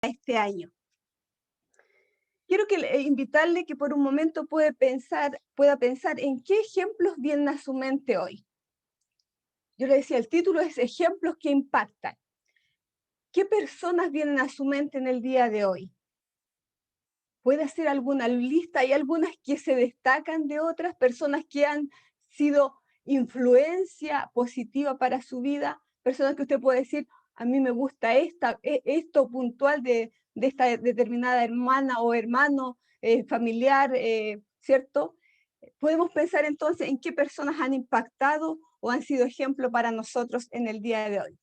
este año. Quiero invitarle que por un momento pueda pensar en qué ejemplos vienen a su mente hoy. Yo le decía, el título es Ejemplos que impactan. ¿Qué personas vienen a su mente en el día de hoy? ¿Puede hacer alguna lista? ¿Hay algunas que se destacan de otras personas que han sido influencia positiva para su vida? Personas que usted puede decir, a mí me gusta esto puntual de esta determinada hermana o hermano, familiar, ¿cierto? Podemos pensar entonces en qué personas han impactado o han sido ejemplo para nosotros en el día de hoy.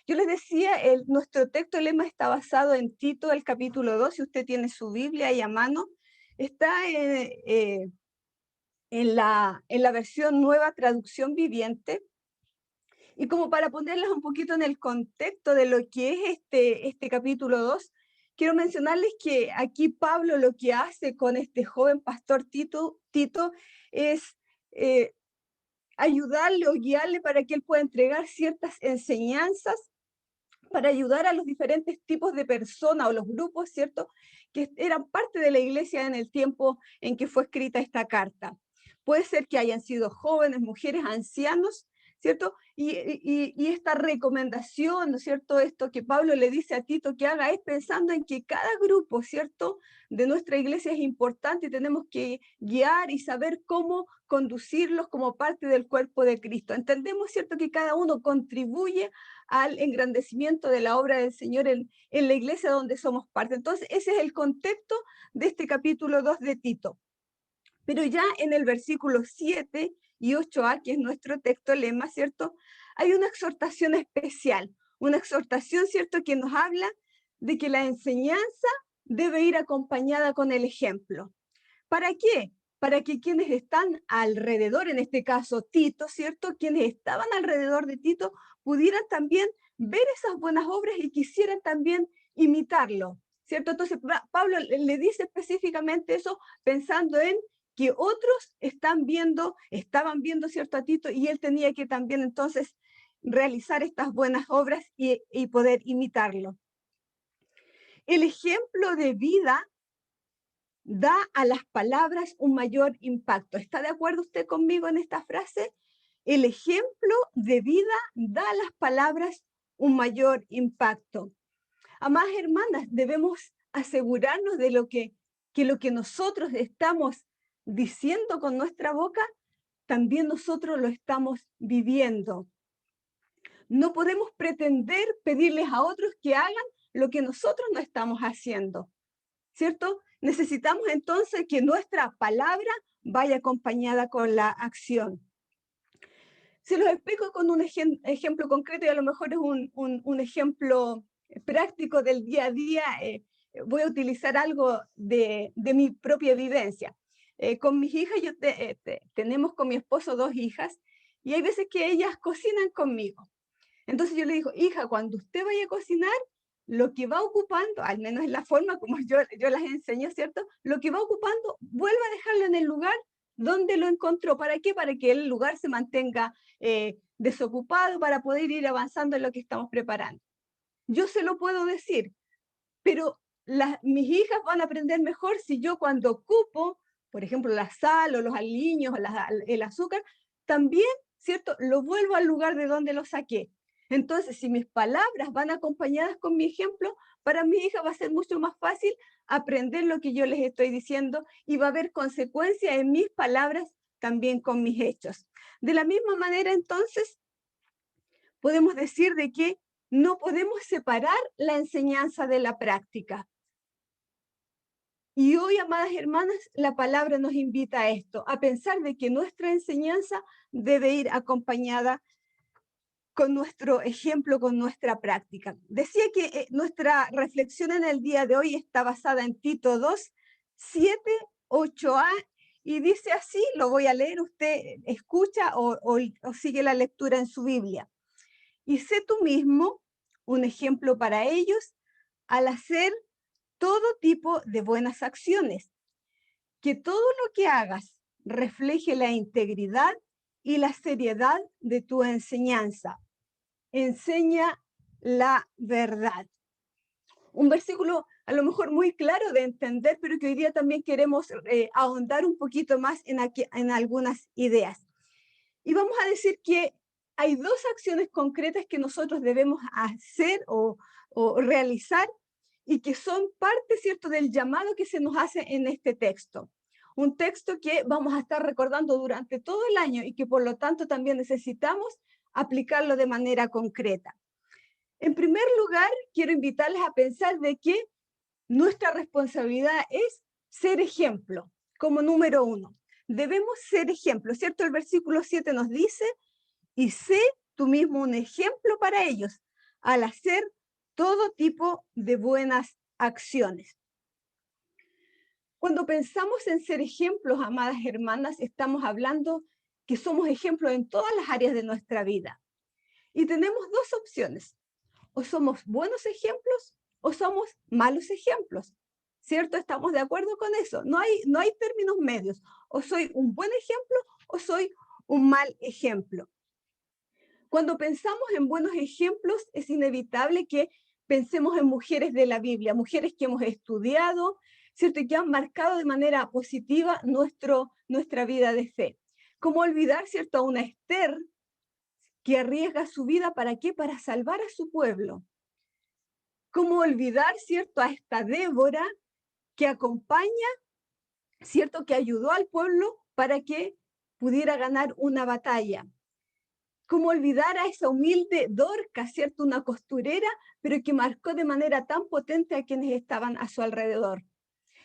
Yo les decía, nuestro texto lema está basado en Tito, el capítulo 2. Si usted tiene su Biblia ahí a mano, está en la versión Nueva Traducción Viviente. Y como para ponerlas un poquito en el contexto de lo que es este capítulo 2, quiero mencionarles que aquí Pablo lo que hace con este joven pastor Tito es ayudarle o guiarle para que él pueda entregar ciertas enseñanzas para ayudar a los diferentes tipos de personas o los grupos, ¿cierto?, que eran parte de la iglesia en el tiempo en que fue escrita esta carta. Puede ser que hayan sido jóvenes, mujeres, ancianos, ¿cierto? Y esta recomendación, ¿no es cierto?, esto que Pablo le dice a Tito que haga es pensando en que cada grupo, ¿cierto?, de nuestra iglesia es importante y tenemos que guiar y saber cómo conducirlos como parte del cuerpo de Cristo. Entendemos, ¿cierto?, que cada uno contribuye al engrandecimiento de la obra del Señor en la iglesia donde somos parte. Entonces, ese es el contexto de este capítulo 2 de Tito. Pero ya en el versículo 7 y 8a, que es nuestro texto lema, ¿cierto?, hay una exhortación especial, una exhortación, ¿cierto?, que nos habla de que la enseñanza debe ir acompañada con el ejemplo. ¿Para qué? Para que quienes están alrededor, en este caso Tito, ¿cierto?, quienes estaban alrededor de Tito, pudieran también ver esas buenas obras y quisieran también imitarlo, ¿cierto? Entonces, Pablo le dice específicamente eso pensando en que otros estaban viendo, ¿cierto?, a Tito, y él tenía que también entonces realizar estas buenas obras y poder imitarlo. El ejemplo de vida da a las palabras un mayor impacto. ¿Está de acuerdo usted conmigo en esta frase? El ejemplo de vida da a las palabras un mayor impacto. Amadas hermanas, debemos asegurarnos de que lo que nosotros estamos diciendo con nuestra boca, también nosotros lo estamos viviendo. No podemos pretender pedirles a otros que hagan lo que nosotros no estamos haciendo, ¿cierto? Necesitamos entonces que nuestra palabra vaya acompañada con la acción. Se los explico con un ejemplo concreto y a lo mejor es un ejemplo práctico del día a día. Voy a utilizar algo de mi propia vivencia. Con mis hijas, tenemos con mi esposo 2 hijas y hay veces que ellas cocinan conmigo. Entonces yo le digo, hija, cuando usted vaya a cocinar, lo que va ocupando, al menos en la forma como yo las enseño, ¿cierto? Lo que va ocupando, vuelva a dejarlo en el lugar donde lo encontró. ¿Para qué? Para que el lugar se mantenga desocupado, para poder ir avanzando en lo que estamos preparando. Yo se lo puedo decir, pero mis hijas van a aprender mejor si yo cuando ocupo, por ejemplo, la sal o los aliños o el azúcar, también, ¿cierto?, lo vuelvo al lugar de donde lo saqué. Entonces, si mis palabras van acompañadas con mi ejemplo, para mis hijas va a ser mucho más fácil aprender lo que yo les estoy diciendo y va a haber consecuencias en mis palabras también con mis hechos. De la misma manera, entonces, podemos decir de que no podemos separar la enseñanza de la práctica. Y hoy, amadas hermanas, la palabra nos invita a esto, a pensar de que nuestra enseñanza debe ir acompañada con nuestro ejemplo, con nuestra práctica. Decía que nuestra reflexión en el día de hoy está basada en Tito 2, 7, 8a, y dice así, lo voy a leer, usted escucha o sigue la lectura en su Biblia. Y sé tú mismo un ejemplo para ellos al hacer todo tipo de buenas acciones. Que todo lo que hagas refleje la integridad y la seriedad de tu enseñanza. Enseña la verdad. Un versículo a lo mejor muy claro de entender, pero que hoy día también queremos ahondar un poquito más en algunas ideas. Y vamos a decir que hay dos acciones concretas que nosotros debemos hacer o realizar y que son parte, ¿cierto?, del llamado que se nos hace en este texto. Un texto que vamos a estar recordando durante todo el año y que por lo tanto también necesitamos aplicarlo de manera concreta. En primer lugar, quiero invitarles a pensar de que nuestra responsabilidad es ser ejemplo, como número uno. Debemos ser ejemplo, ¿cierto? El versículo 7 nos dice, y sé tú mismo un ejemplo para ellos al hacer todo tipo de buenas acciones. Cuando pensamos en ser ejemplos, amadas hermanas, estamos hablando que somos ejemplos en todas las áreas de nuestra vida. Y tenemos dos opciones. O somos buenos ejemplos o somos malos ejemplos. ¿Cierto? Estamos de acuerdo con eso. No hay términos medios. O soy un buen ejemplo o soy un mal ejemplo. Cuando pensamos en buenos ejemplos, es inevitable que pensemos en mujeres de la Biblia, mujeres que hemos estudiado, ¿cierto? Y que han marcado de manera positiva nuestra vida de fe. ¿Cómo olvidar, cierto, a una Esther que arriesga su vida para qué? Para salvar a su pueblo. ¿Cómo olvidar, cierto, a esta Débora que acompaña, cierto, que ayudó al pueblo para que pudiera ganar una batalla? ¿Cómo olvidar a esa humilde Dorca, cierto, una costurera, pero que marcó de manera tan potente a quienes estaban a su alrededor?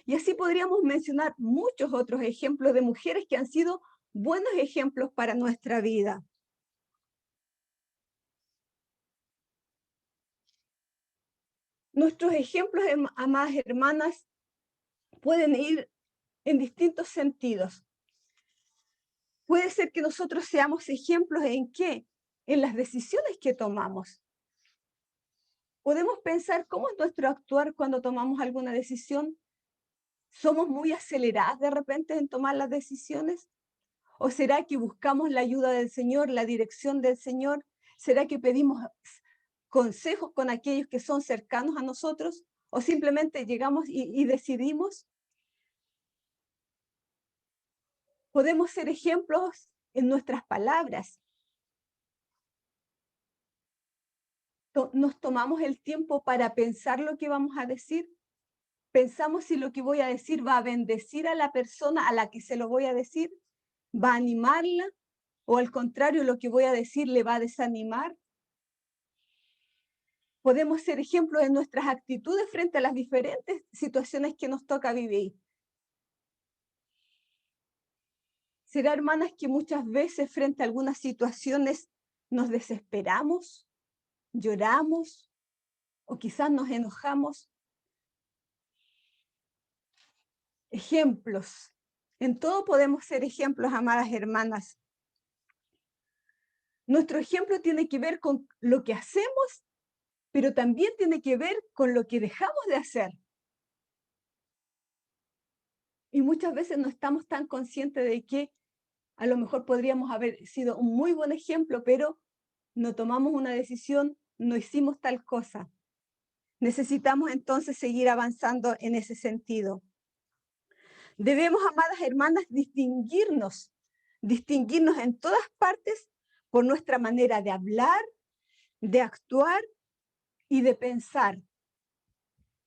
Y así podríamos mencionar muchos otros ejemplos de mujeres que han sido buenos ejemplos para nuestra vida. Nuestros ejemplos, amadas hermanas, pueden ir en distintos sentidos. Puede ser que nosotros seamos ejemplos en qué, en las decisiones que tomamos. Podemos pensar cómo es nuestro actuar cuando tomamos alguna decisión. ¿Somos muy aceleradas de repente en tomar las decisiones? ¿O será que buscamos la ayuda del Señor, la dirección del Señor? ¿Será que pedimos consejos con aquellos que son cercanos a nosotros? ¿O simplemente llegamos y decidimos? Podemos ser ejemplos en nuestras palabras. Nos tomamos el tiempo para pensar lo que vamos a decir. Pensamos si lo que voy a decir va a bendecir a la persona a la que se lo voy a decir, va a animarla, o al contrario, lo que voy a decir le va a desanimar. Podemos ser ejemplos en nuestras actitudes frente a las diferentes situaciones que nos toca vivir. ¿Será, hermanas, que muchas veces frente a algunas situaciones nos desesperamos, lloramos o quizás nos enojamos? Ejemplos. En todo podemos ser ejemplos, amadas hermanas. Nuestro ejemplo tiene que ver con lo que hacemos, pero también tiene que ver con lo que dejamos de hacer. Y muchas veces no estamos tan conscientes de que a lo mejor podríamos haber sido un muy buen ejemplo, pero no tomamos una decisión, no hicimos tal cosa. Necesitamos entonces seguir avanzando en ese sentido. Debemos, amadas hermanas, distinguirnos en todas partes por nuestra manera de hablar, de actuar y de pensar.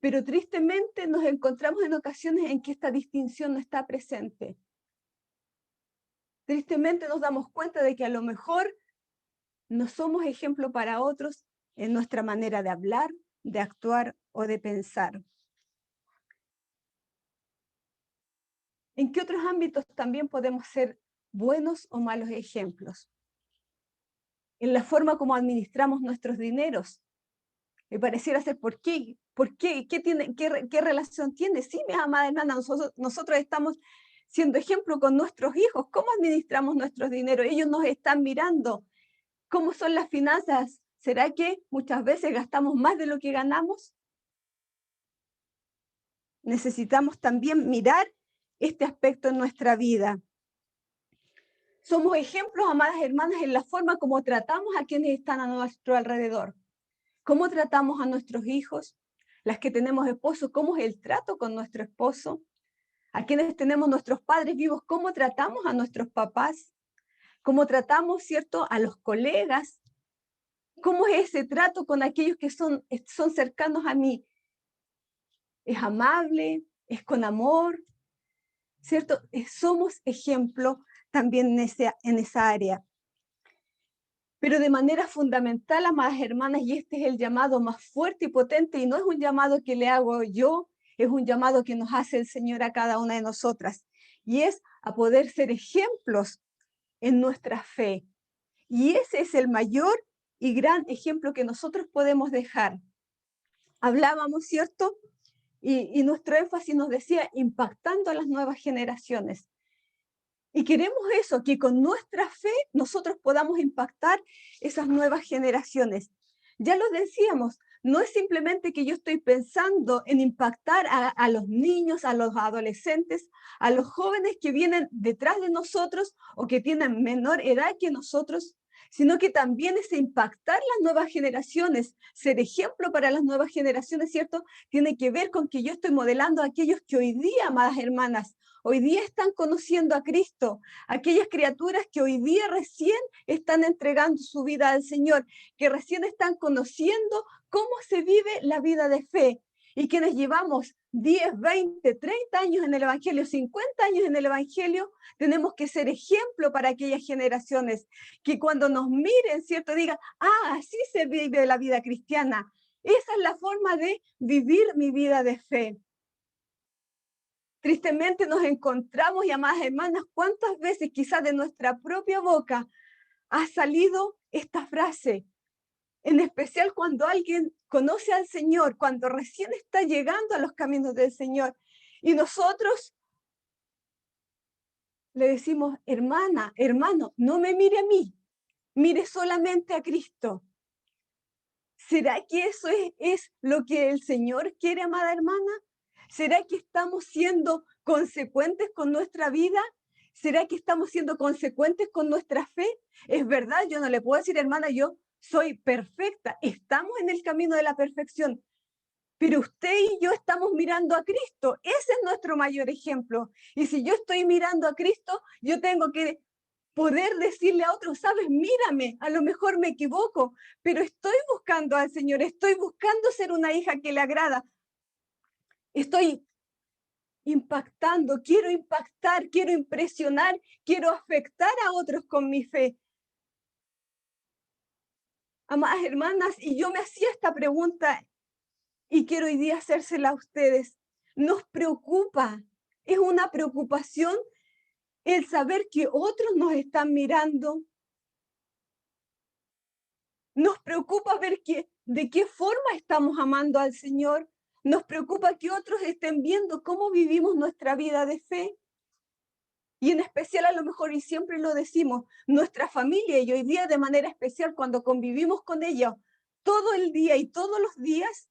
Pero tristemente nos encontramos en ocasiones en que esta distinción no está presente. Tristemente nos damos cuenta de que a lo mejor no somos ejemplo para otros en nuestra manera de hablar, de actuar o de pensar. ¿En qué otros ámbitos también podemos ser buenos o malos ejemplos? En la forma como administramos nuestros dineros. Me pareciera ser, ¿por qué? ¿Por qué? ¿Qué relación tiene? Sí, mis amadas hermanas, nosotros estamos siendo ejemplo con nuestros hijos. ¿Cómo administramos nuestros dineros? Ellos nos están mirando. ¿Cómo son las finanzas? ¿Será que muchas veces gastamos más de lo que ganamos? Necesitamos también mirar este aspecto en nuestra vida. Somos ejemplos, amadas hermanas, en la forma como tratamos a quienes están a nuestro alrededor. ¿Cómo tratamos a nuestros hijos? las que tenemos esposo, cómo es el trato con nuestro esposo, a quienes tenemos nuestros padres vivos, cómo tratamos a nuestros papás, cómo tratamos, ¿cierto?, a los colegas, cómo es ese trato con aquellos que son cercanos a mí. ¿Es amable? ¿Es con amor? ¿Cierto? Somos ejemplo también en esa área. Pero de manera fundamental, amadas hermanas, y este es el llamado más fuerte y potente, y no es un llamado que le hago yo, es un llamado que nos hace el Señor a cada una de nosotras, y es a poder ser ejemplos en nuestra fe. Y ese es el mayor y gran ejemplo que nosotros podemos dejar. Hablábamos, ¿cierto? Y nuestro énfasis nos decía, impactando a las nuevas generaciones. Y queremos eso, que con nuestra fe nosotros podamos impactar esas nuevas generaciones. Ya lo decíamos, no es simplemente que yo estoy pensando en impactar a los niños, a los adolescentes, a los jóvenes que vienen detrás de nosotros o que tienen menor edad que nosotros, sino que también es impactar las nuevas generaciones, ser ejemplo para las nuevas generaciones, ¿cierto? Tiene que ver con que yo estoy modelando a aquellos que hoy día, amadas hermanas, hoy día están conociendo a Cristo, aquellas criaturas que hoy día recién están entregando su vida al Señor, que recién están conociendo cómo se vive la vida de fe. Y quienes llevamos 10, 20, 30 años en el Evangelio, 50 años en el Evangelio, tenemos que ser ejemplo para aquellas generaciones, que cuando nos miren, ¿cierto? Digan, así se vive la vida cristiana. Esa es la forma de vivir mi vida de fe. Tristemente nos encontramos, y amadas hermanas, ¿cuántas veces quizás de nuestra propia boca ha salido esta frase? En especial cuando alguien conoce al Señor, cuando recién está llegando a los caminos del Señor. Y nosotros le decimos, hermana, hermano, no me mire a mí, mire solamente a Cristo. ¿Será que eso es lo que el Señor quiere, amada hermana? ¿Será que estamos siendo consecuentes con nuestra vida? ¿Será que estamos siendo consecuentes con nuestra fe? Es verdad, yo no le puedo decir, hermana, yo soy perfecta. Estamos en el camino de la perfección. Pero usted y yo estamos mirando a Cristo. Ese es nuestro mayor ejemplo. Y si yo estoy mirando a Cristo, yo tengo que poder decirle a otros, sabes, mírame, a lo mejor me equivoco, pero estoy buscando al Señor, estoy buscando ser una hija que le agrada. Estoy impactando, quiero impactar, quiero impresionar, quiero afectar a otros con mi fe. Amadas hermanas, y yo me hacía esta pregunta y quiero hoy día hacérsela a ustedes. Nos preocupa, es una preocupación el saber que otros nos están mirando. Nos preocupa ver de qué forma estamos amando al Señor. Nos preocupa que otros estén viendo cómo vivimos nuestra vida de fe. Y en especial, a lo mejor, y siempre lo decimos, nuestra familia, y hoy día de manera especial cuando convivimos con ella todo el día y todos los días,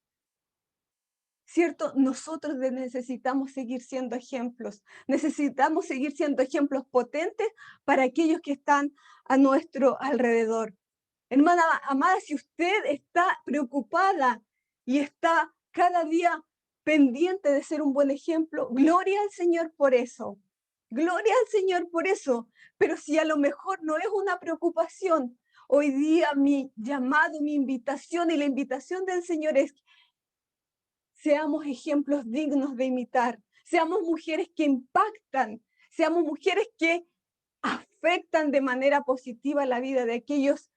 ¿cierto? Nosotros necesitamos seguir siendo ejemplos, necesitamos seguir siendo ejemplos potentes para aquellos que están a nuestro alrededor. Hermana amada, si usted está preocupada y está cada día pendiente de ser un buen ejemplo, gloria al Señor por eso. Gloria al Señor por eso. Pero si a lo mejor no es una preocupación, hoy día mi llamado, mi invitación y la invitación del Señor es: seamos ejemplos dignos de imitar, seamos mujeres que impactan, seamos mujeres que afectan de manera positiva la vida de aquellos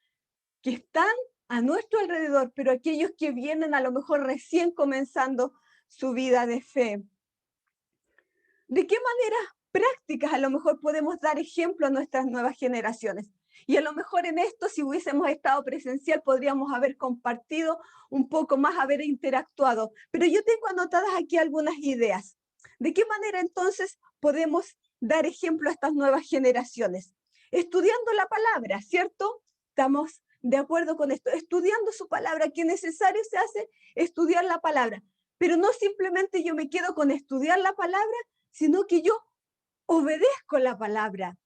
que están a nuestro alrededor, pero aquellos que vienen a lo mejor recién comenzando su vida de fe. ¿De qué maneras prácticas a lo mejor podemos dar ejemplo a nuestras nuevas generaciones? Y a lo mejor en esto, si hubiésemos estado presencial, podríamos haber compartido un poco más, haber interactuado. Pero yo tengo anotadas aquí algunas ideas. ¿De qué manera entonces podemos dar ejemplo a estas nuevas generaciones? Estudiando la palabra, ¿cierto? Estamos de acuerdo con esto. Estudiando su palabra, que necesario se hace estudiar la palabra. Pero no simplemente yo me quedo con estudiar la palabra, sino que yo obedezco la palabra.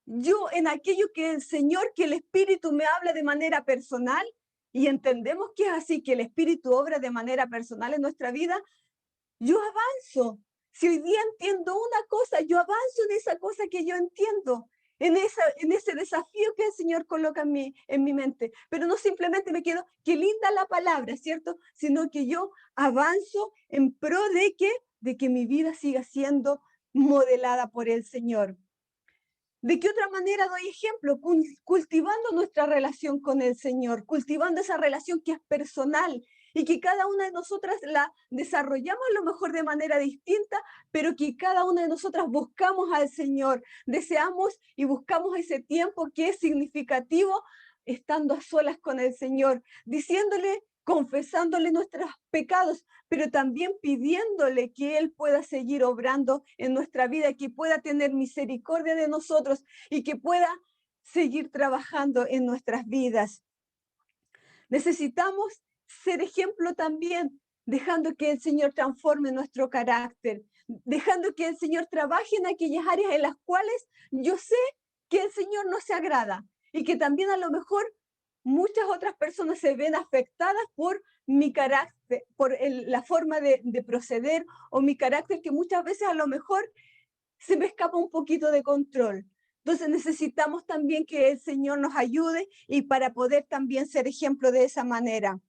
Yo en aquello que el Señor, que el Espíritu me habla de manera personal, y entendemos que es así, que el Espíritu obra de manera personal en nuestra vida, yo avanzo. Si hoy día entiendo una cosa, yo avanzo en esa cosa que yo entiendo, en ese desafío que el Señor coloca en mi mente. Pero no simplemente me quedo, qué linda la palabra, ¿cierto? Sino que yo avanzo en pro de que mi vida siga siendo modelada por el Señor. ¿De qué otra manera doy ejemplo? Cultivando nuestra relación con el Señor, cultivando esa relación que es personal y que cada una de nosotras la desarrollamos a lo mejor de manera distinta, pero que cada una de nosotras buscamos al Señor, deseamos y buscamos ese tiempo que es significativo estando a solas con el Señor, diciéndole, confesándole nuestros pecados, pero también pidiéndole que Él pueda seguir obrando en nuestra vida, que pueda tener misericordia de nosotros y que pueda seguir trabajando en nuestras vidas. Necesitamos ser ejemplo también, dejando que el Señor transforme nuestro carácter, dejando que el Señor trabaje en aquellas áreas en las cuales yo sé que el Señor no se agrada y que también a lo mejor muchas otras personas se ven afectadas por mi carácter, por la forma de proceder o mi carácter que muchas veces a lo mejor se me escapa un poquito de control. Entonces necesitamos también que el Señor nos ayude y para poder también ser ejemplo de esa manera.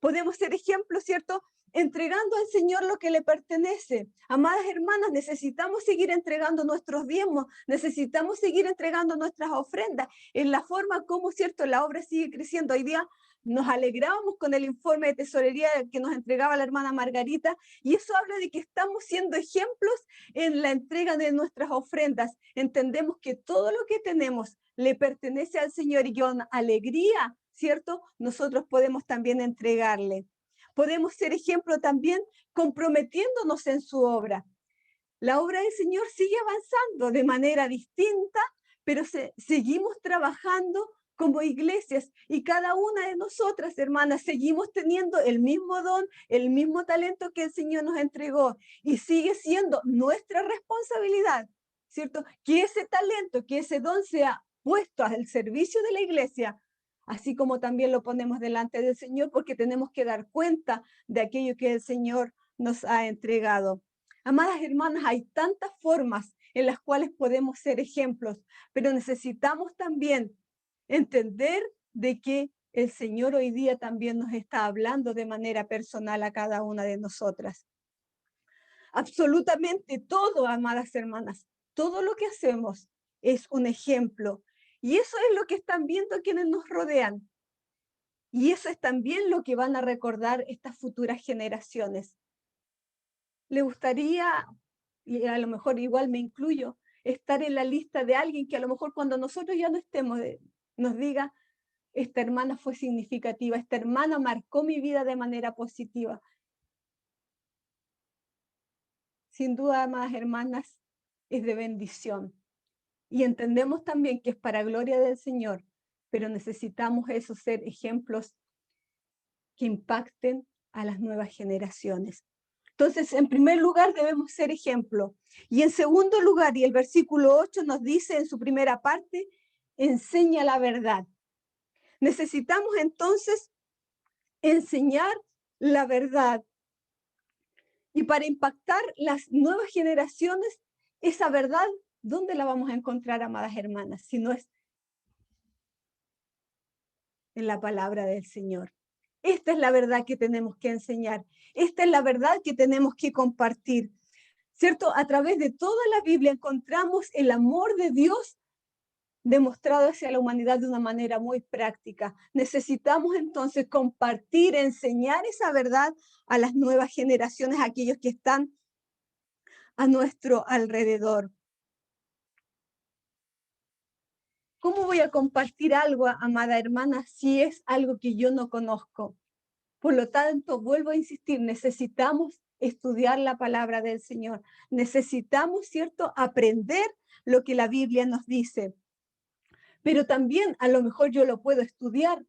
Podemos ser ejemplo, ¿cierto? Entregando al Señor lo que le pertenece. Amadas hermanas, necesitamos seguir entregando nuestros diezmos, necesitamos seguir entregando nuestras ofrendas en la forma como, ¿cierto? La obra sigue creciendo. Hoy día nos alegrábamos con el informe de tesorería que nos entregaba la hermana Margarita y eso habla de que estamos siendo ejemplos en la entrega de nuestras ofrendas. Entendemos que todo lo que tenemos le pertenece al Señor y con alegría, ¿cierto? Nosotros podemos también entregarle. Podemos ser ejemplo también comprometiéndonos en su obra. La obra del Señor sigue avanzando de manera distinta, pero seguimos trabajando como iglesias y cada una de nosotras, hermanas, seguimos teniendo el mismo don, el mismo talento que el Señor nos entregó y sigue siendo nuestra responsabilidad, ¿cierto? Que ese talento, que ese don sea puesto al servicio de la iglesia, así como también lo ponemos delante del Señor, porque tenemos que dar cuenta de aquello que el Señor nos ha entregado. Amadas hermanas, hay tantas formas en las cuales podemos ser ejemplos, pero necesitamos también entender de que el Señor hoy día también nos está hablando de manera personal a cada una de nosotras. Absolutamente todo, amadas hermanas, todo lo que hacemos es un ejemplo. Y eso es lo que están viendo quienes nos rodean. Y eso es también lo que van a recordar estas futuras generaciones. ¿Le gustaría, y a lo mejor igual me incluyo, estar en la lista de alguien que a lo mejor cuando nosotros ya no estemos, nos diga, esta hermana fue significativa, esta hermana marcó mi vida de manera positiva? Sin duda, amadas hermanas, es de bendición. Y entendemos también que es para gloria del Señor, pero necesitamos eso, ser ejemplos que impacten a las nuevas generaciones. Entonces, en primer lugar, debemos ser ejemplo. Y en segundo lugar, y el versículo 8 nos dice en su primera parte, enseña la verdad. Necesitamos entonces enseñar la verdad. Y para impactar las nuevas generaciones, esa verdad, ¿dónde la vamos a encontrar, amadas hermanas? Si no es en la palabra del Señor. Esta es la verdad que tenemos que enseñar. Esta es la verdad que tenemos que compartir. ¿Cierto? A través de toda la Biblia encontramos el amor de Dios demostrado hacia la humanidad de una manera muy práctica. Necesitamos entonces compartir, enseñar esa verdad a las nuevas generaciones, a aquellos que están a nuestro alrededor. ¿Cómo voy a compartir algo, amada hermana, si es algo que yo no conozco? Por lo tanto, vuelvo a insistir, necesitamos estudiar la palabra del Señor. Necesitamos, ¿cierto?, aprender lo que la Biblia nos dice. Pero también, a lo mejor yo lo puedo estudiar,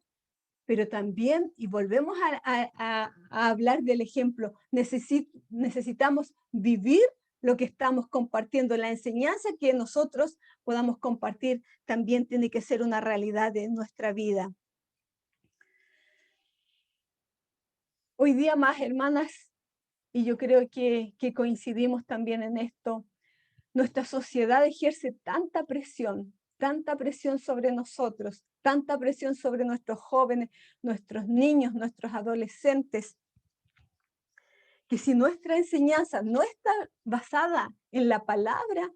pero también, y volvemos a hablar del ejemplo, necesitamos vivir lo que estamos compartiendo. La enseñanza que nosotros podamos compartir también tiene que ser una realidad de nuestra vida. Hoy día más, hermanas, y yo creo que coincidimos también en esto, nuestra sociedad ejerce tanta presión sobre nosotros, tanta presión sobre nuestros jóvenes, nuestros niños, nuestros adolescentes, que si nuestra enseñanza no está basada en la palabra,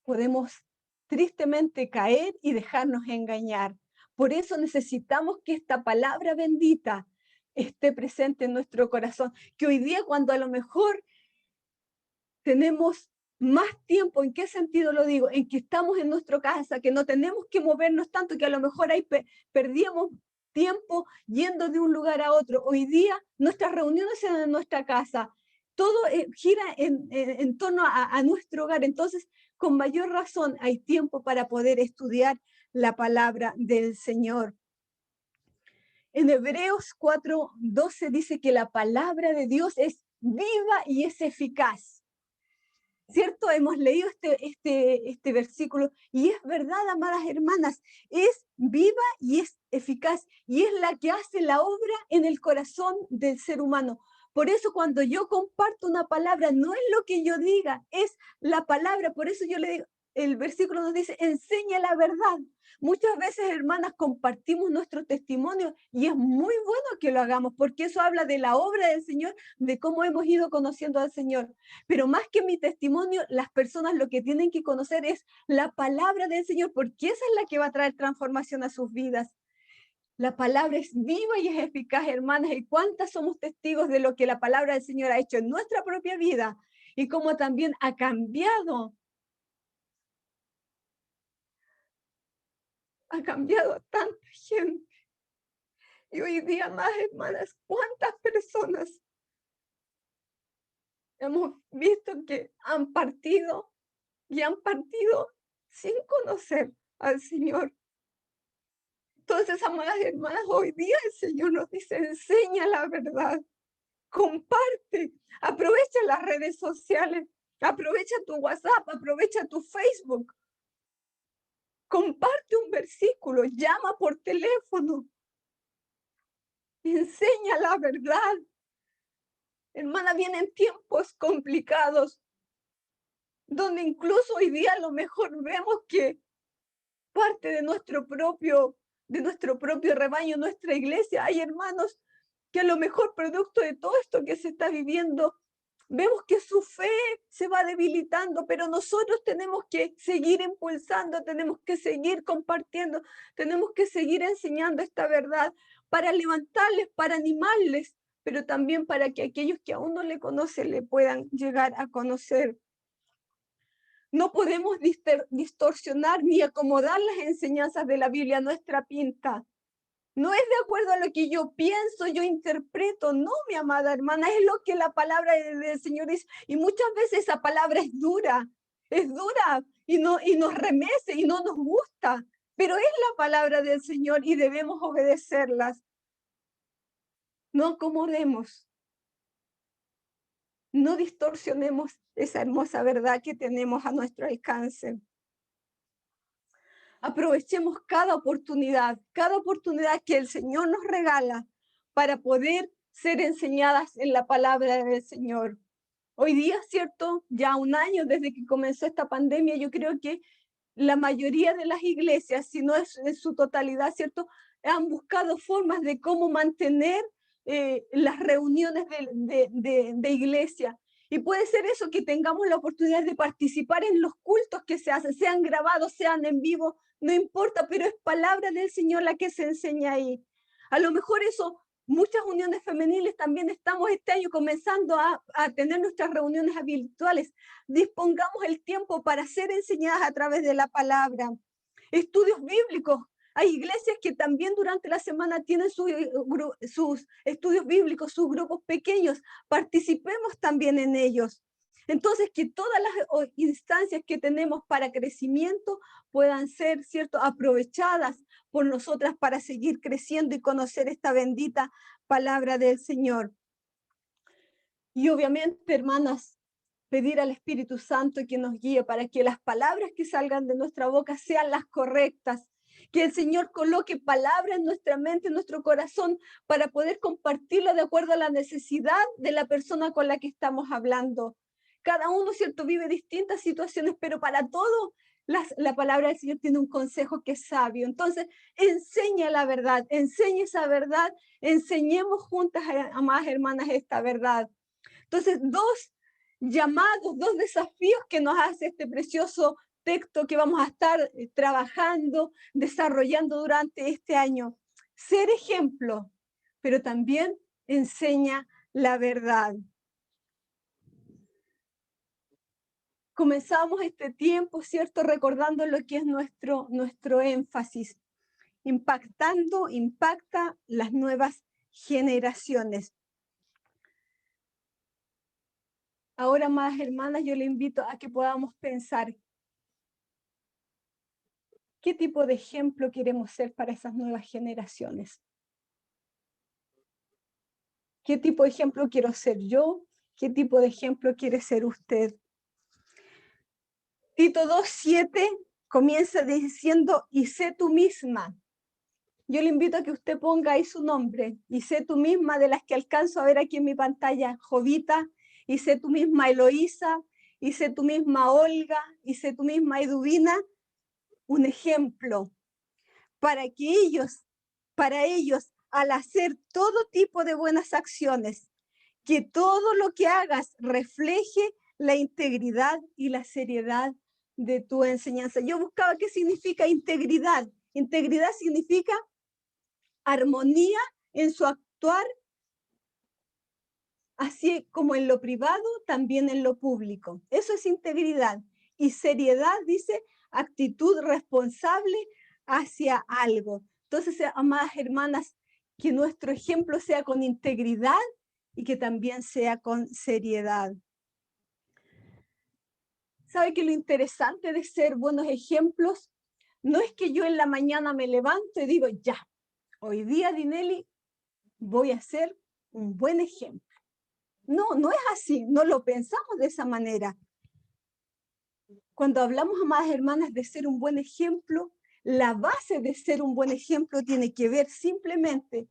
podemos tristemente caer y dejarnos engañar. Por eso necesitamos que esta palabra bendita esté presente en nuestro corazón, que hoy día cuando a lo mejor tenemos más tiempo. ¿En qué sentido lo digo? En que estamos en nuestra casa, que no tenemos que movernos tanto, que a lo mejor ahí perdíamos tiempo yendo de un lugar a otro. Hoy día nuestras reuniones se dan en nuestra casa. Todo gira en torno a nuestro hogar. Entonces, con mayor razón hay tiempo para poder estudiar la palabra del Señor. En Hebreos 4:12 dice que la palabra de Dios es viva y es eficaz. ¿Cierto? Hemos leído este versículo y es verdad, amadas hermanas, es viva y es eficaz y es la que hace la obra en el corazón del ser humano. Por eso cuando yo comparto una palabra, no es lo que yo diga, es la palabra. Por eso yo le digo, el versículo nos dice, enseña la verdad. Muchas veces, hermanas, compartimos nuestro testimonio y es muy bueno que lo hagamos porque eso habla de la obra del Señor, de cómo hemos ido conociendo al Señor. Pero más que mi testimonio, las personas lo que tienen que conocer es la palabra del Señor, porque esa es la que va a traer transformación a sus vidas. La palabra es viva y es eficaz, hermanas, y cuántas somos testigos de lo que la palabra del Señor ha hecho en nuestra propia vida y cómo también ha cambiado a tanta gente. Y hoy día más, hermanas, cuántas personas hemos visto que han partido y han partido sin conocer al Señor. Entonces, amadas hermanas, hoy día el Señor nos dice, enseña la verdad, comparte, aprovecha las redes sociales, aprovecha tu WhatsApp, aprovecha tu Facebook, comparte un versículo, llama por teléfono, enseña la verdad. Hermana, vienen tiempos complicados, donde incluso hoy día a lo mejor vemos que parte de nuestro propio rebaño, nuestra iglesia, hay hermanos que a lo mejor producto de todo esto que se está viviendo, vemos que su fe se va debilitando, pero nosotros tenemos que seguir impulsando, tenemos que seguir compartiendo, tenemos que seguir enseñando esta verdad para levantarles, para animarles, pero también para que aquellos que aún no le conocen le puedan llegar a conocer. No podemos distorsionar ni acomodar las enseñanzas de la Biblia a nuestra pinta. No es de acuerdo a lo que yo pienso, yo interpreto. No, mi amada hermana, es lo que la palabra del Señor dice. Y muchas veces esa palabra es dura y nos remece y no nos gusta. Pero es la palabra del Señor y debemos obedecerlas. No acomodemos, no distorsionemos esa hermosa verdad que tenemos a nuestro alcance. Aprovechemos cada oportunidad que el Señor nos regala para poder ser enseñadas en la palabra del Señor. Hoy día, ¿cierto? Ya un año desde que comenzó esta pandemia, yo creo que la mayoría de las iglesias, si no es en su totalidad, ¿cierto? Han buscado formas de cómo mantener las reuniones de iglesia. Y puede ser eso, que tengamos la oportunidad de participar en los cultos que se hacen, sean grabados, sean en vivo, no importa, pero es palabra del Señor la que se enseña ahí. A lo mejor eso, muchas uniones femeniles también estamos este año comenzando a tener nuestras reuniones virtuales. Dispongamos el tiempo para ser enseñadas a través de la palabra. Estudios bíblicos. Hay iglesias que también durante la semana tienen sus estudios bíblicos, sus grupos pequeños. Participemos también en ellos. Entonces, que todas las instancias que tenemos para crecimiento puedan ser, ¿cierto?, aprovechadas por nosotras para seguir creciendo y conocer esta bendita palabra del Señor. Y obviamente, hermanas, pedir al Espíritu Santo que nos guíe para que las palabras que salgan de nuestra boca sean las correctas Que el Señor coloque palabras en nuestra mente, en nuestro corazón, para poder compartirla de acuerdo a la necesidad de la persona con la que estamos hablando. Cada uno, ¿cierto?, vive distintas situaciones, pero para todo la palabra del Señor tiene un consejo que es sabio. Entonces, enseña la verdad, enseña esa verdad, enseñemos juntas, amadas hermanas, esta verdad. Entonces, dos llamados, dos desafíos que nos hace este precioso texto que vamos a estar trabajando, desarrollando durante este año. Ser ejemplo, pero también enseña la verdad. Comenzamos este tiempo, ¿cierto?, recordando lo que es nuestro énfasis. Impacta las nuevas generaciones. Ahora, más hermanas, yo le invito a que podamos pensar qué tipo de ejemplo queremos ser para esas nuevas generaciones. ¿Qué tipo de ejemplo quiero ser yo? ¿Qué tipo de ejemplo quiere ser usted? Tito 2:7 comienza diciendo, y sé tú misma. Yo le invito a que usted ponga ahí su nombre, y sé tú misma, de las que alcanzo a ver aquí en mi pantalla, Jovita, y sé tú misma, Eloísa, y sé tú misma, Olga, y sé tú misma, Eduvina, un ejemplo para ellos, al hacer todo tipo de buenas acciones, que todo lo que hagas refleje la integridad y la seriedad de tu enseñanza. Yo buscaba qué significa integridad. Integridad significa armonía en su actuar, así como en lo privado, también en lo público. Eso es integridad. Y seriedad dice actitud responsable hacia algo. Entonces, amadas hermanas, que nuestro ejemplo sea con integridad y que también sea con seriedad. ¿Sabe que lo interesante de ser buenos ejemplos no es que yo en la mañana me levanto y digo, ya, hoy día, Dinelly, voy a ser un buen ejemplo? No, no es así, no lo pensamos de esa manera. Cuando hablamos, amadas hermanas, de ser un buen ejemplo, la base de ser un buen ejemplo tiene que ver simplemente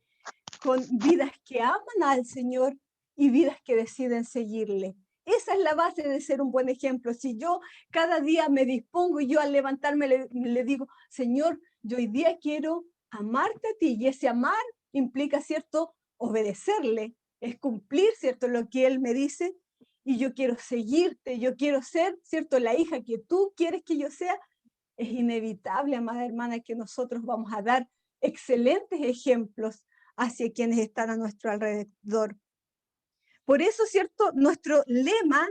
con vidas que aman al Señor y vidas que deciden seguirle. Esa es la base de ser un buen ejemplo. Si yo cada día me dispongo y yo al levantarme le digo, Señor, yo hoy día quiero amarte a ti, y ese amar implica, ¿cierto?, obedecerle, es cumplir, ¿cierto?, lo que Él me dice, y yo quiero seguirte, yo quiero ser, ¿cierto?, la hija que tú quieres que yo sea. Es inevitable, amada hermana, que nosotros vamos a dar excelentes ejemplos hacia quienes están a nuestro alrededor. Por eso, ¿cierto?, nuestro lema,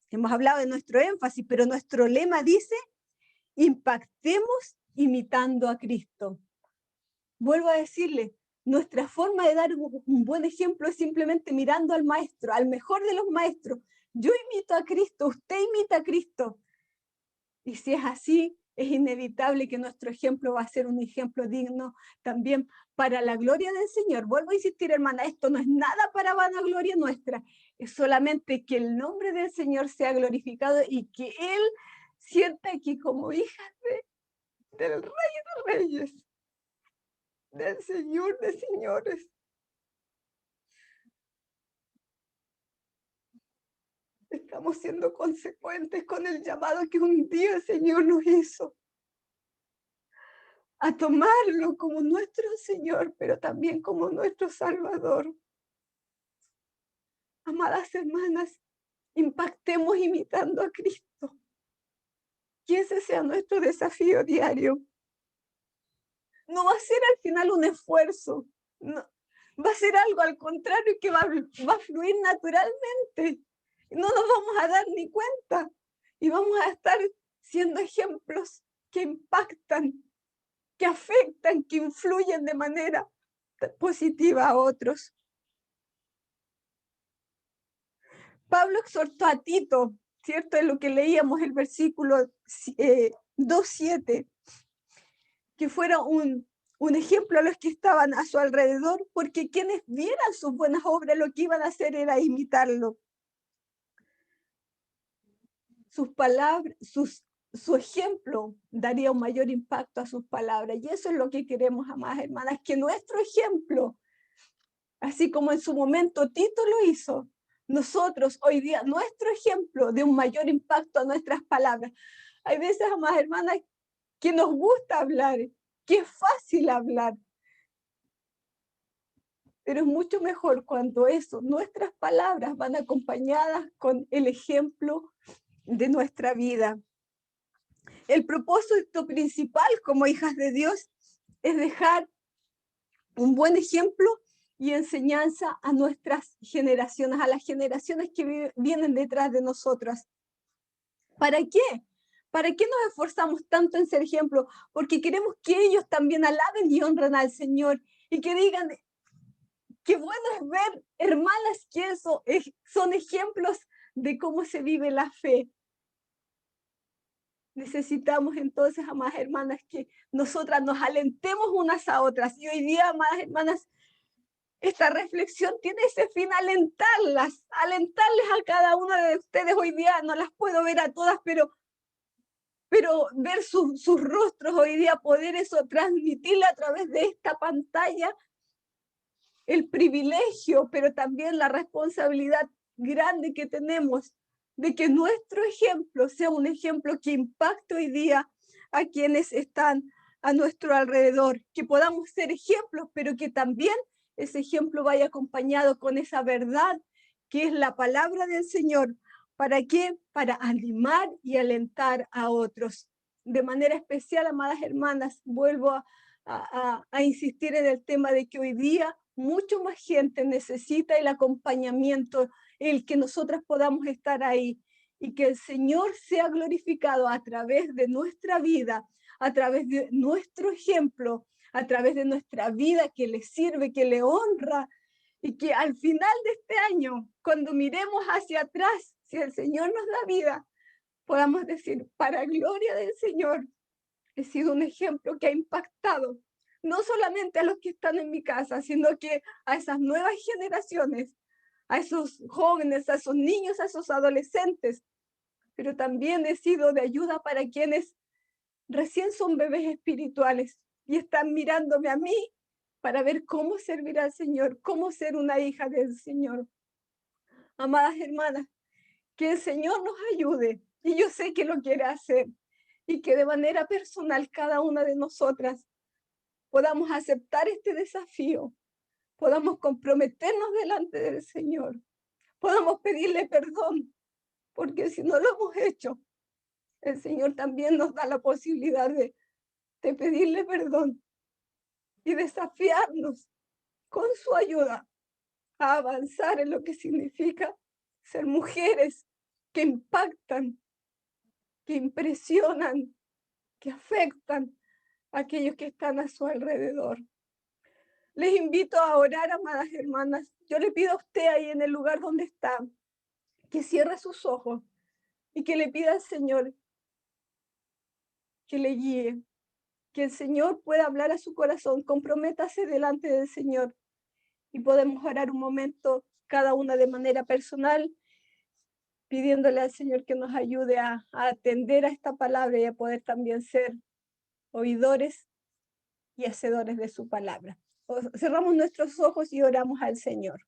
hemos hablado de nuestro énfasis, pero nuestro lema dice, impactemos imitando a Cristo. Vuelvo a decirle, nuestra forma de dar un buen ejemplo es simplemente mirando al maestro, al mejor de los maestros. Yo imito a Cristo, usted imita a Cristo. Y si es así, es inevitable que nuestro ejemplo va a ser un ejemplo digno también para la gloria del Señor. Vuelvo a insistir, hermana, esto no es nada para vanagloria nuestra, es solamente que el nombre del Señor sea glorificado y que Él sienta que como hijas del Rey de Reyes, del Señor de Señores, estamos siendo consecuentes con el llamado que un día el Señor nos hizo a tomarlo como nuestro Señor, pero también como nuestro Salvador. Amadas hermanas, impactemos imitando a Cristo. Que ese sea nuestro desafío diario. No va a ser al final un esfuerzo, no, va a ser algo al contrario que va a fluir naturalmente. No nos vamos a dar ni cuenta y vamos a estar siendo ejemplos que impactan, que afectan, que influyen de manera positiva a otros. Pablo exhortó a Tito, ¿cierto? En lo que leíamos el versículo 2:7, que fuera un ejemplo a los que estaban a su alrededor, porque quienes vieran sus buenas obras, lo que iban a hacer era imitarlo. Sus palabras, su ejemplo daría un mayor impacto a sus palabras. Y eso es lo que queremos, amadas hermanas, que nuestro ejemplo, así como en su momento Tito lo hizo, nosotros hoy día, nuestro ejemplo de un mayor impacto a nuestras palabras. Hay veces, amadas hermanas, que nos gusta hablar, que es fácil hablar, pero es mucho mejor cuando eso, nuestras palabras van acompañadas con el ejemplo de nuestra vida. El propósito principal como hijas de Dios es dejar un buen ejemplo y enseñanza a nuestras generaciones, a las generaciones que vienen detrás de nosotras. ¿Para qué? ¿Para qué nos esforzamos tanto en ser ejemplo? Porque queremos que ellos también alaben y honren al Señor y que digan, qué bueno es ver hermanas que eso son ejemplos de cómo se vive la fe. Necesitamos entonces, amadas hermanas, que nosotras nos alentemos unas a otras. Y hoy día, amadas hermanas, esta reflexión tiene ese fin, alentarlas a cada una de ustedes. Hoy día no las puedo ver a todas, pero ver sus rostros hoy día, poder eso transmitirle a través de esta pantalla, el privilegio, pero también la responsabilidad grande que tenemos de que nuestro ejemplo sea un ejemplo que impacte hoy día a quienes están a nuestro alrededor, que podamos ser ejemplos, pero que también ese ejemplo vaya acompañado con esa verdad que es la palabra del Señor. ¿Para qué? Para animar y alentar a otros. De manera especial, amadas hermanas, vuelvo a insistir en el tema de que hoy día mucho más gente necesita el acompañamiento, el que nosotras podamos estar ahí y que el Señor sea glorificado a través de nuestra vida, a través de nuestro ejemplo, a través de nuestra vida que le sirve, que le honra y que al final de este año, cuando miremos hacia atrás, si el Señor nos da vida, podamos decir, para gloria del Señor, he sido un ejemplo que ha impactado no solamente a los que están en mi casa, sino que a esas nuevas generaciones, a esos jóvenes, a esos niños, a esos adolescentes, pero también he sido de ayuda para quienes recién son bebés espirituales y están mirándome a mí para ver cómo servir al Señor, cómo ser una hija del Señor. Amadas hermanas, que el Señor nos ayude y yo sé que lo quiere hacer y que de manera personal cada una de nosotras podamos aceptar este desafío, podamos comprometernos delante del Señor, podamos pedirle perdón, porque si no lo hemos hecho, el Señor también nos da la posibilidad de pedirle perdón y desafiarnos con su ayuda a avanzar en lo que significa ser mujeres que impactan, que impresionan, que afectan a aquellos que están a su alrededor. Les invito a orar, amadas hermanas. Yo le pido a usted ahí en el lugar donde está, que cierre sus ojos y que le pida al Señor que le guíe, que el Señor pueda hablar a su corazón. Comprométase delante del Señor y podemos orar un momento cada una de manera personal, pidiéndole al Señor que nos ayude a atender a esta palabra y a poder también ser oidores y hacedores de su palabra. Cerramos nuestros ojos y oramos al Señor.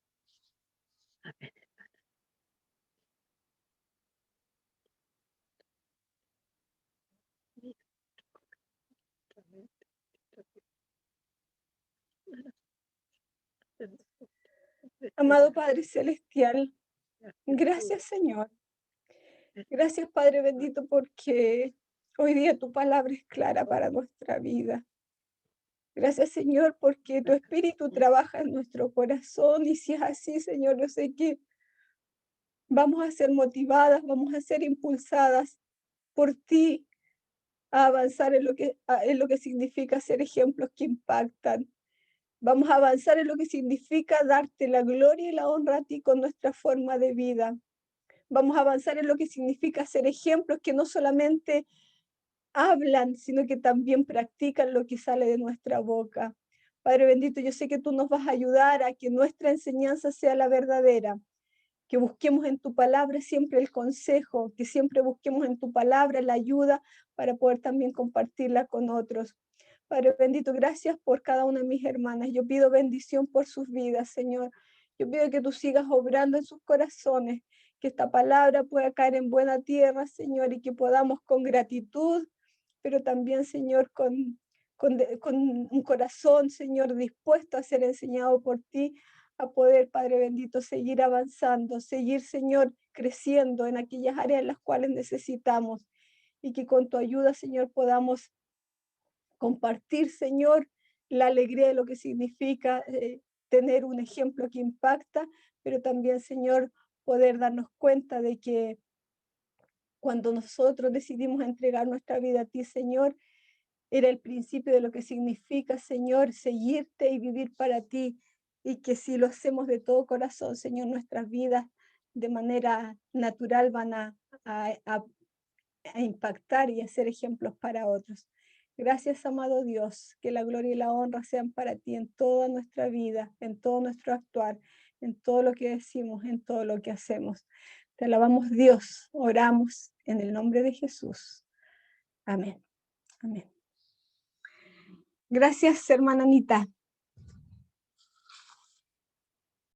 Amado Padre Celestial, gracias Señor. Gracias Padre bendito porque hoy día tu palabra es clara para nuestra vida. Gracias Señor porque tu espíritu trabaja en nuestro corazón y si es así Señor, yo sé que vamos a ser motivadas, vamos a ser impulsadas por ti a avanzar en lo que significa ser ejemplos que impactan. Vamos a avanzar en lo que significa darte la gloria y la honra a ti con nuestra forma de vida. Vamos a avanzar en lo que significa ser ejemplos que no solamente hablan, sino que también practican lo que sale de nuestra boca. Padre bendito, yo sé que tú nos vas a ayudar a que nuestra enseñanza sea la verdadera, que busquemos en tu palabra siempre el consejo, que siempre busquemos en tu palabra la ayuda para poder también compartirla con otros. Padre bendito, gracias por cada una de mis hermanas. Yo pido bendición por sus vidas, Señor. Yo pido que tú sigas obrando en sus corazones, que esta palabra pueda caer en buena tierra, Señor, y que podamos con gratitud, pero también, Señor, con un corazón, Señor, dispuesto a ser enseñado por ti, a poder, Padre bendito, seguir avanzando, seguir, Señor, creciendo en aquellas áreas en las cuales necesitamos, y que con tu ayuda, Señor, podamos compartir, Señor, la alegría de lo que significa tener un ejemplo que impacta, pero también, Señor, poder darnos cuenta de que cuando nosotros decidimos entregar nuestra vida a ti, Señor, era el principio de lo que significa, Señor, seguirte y vivir para ti. Y que si lo hacemos de todo corazón, Señor, nuestras vidas de manera natural van a, a- a impactar y a ser ejemplos para otros. Gracias, amado Dios, que la gloria y la honra sean para ti en toda nuestra vida, en todo nuestro actuar, en todo lo que decimos, en todo lo que hacemos. Te alabamos, Dios, oramos en el nombre de Jesús. Amén. Amén. Gracias, hermana Anita.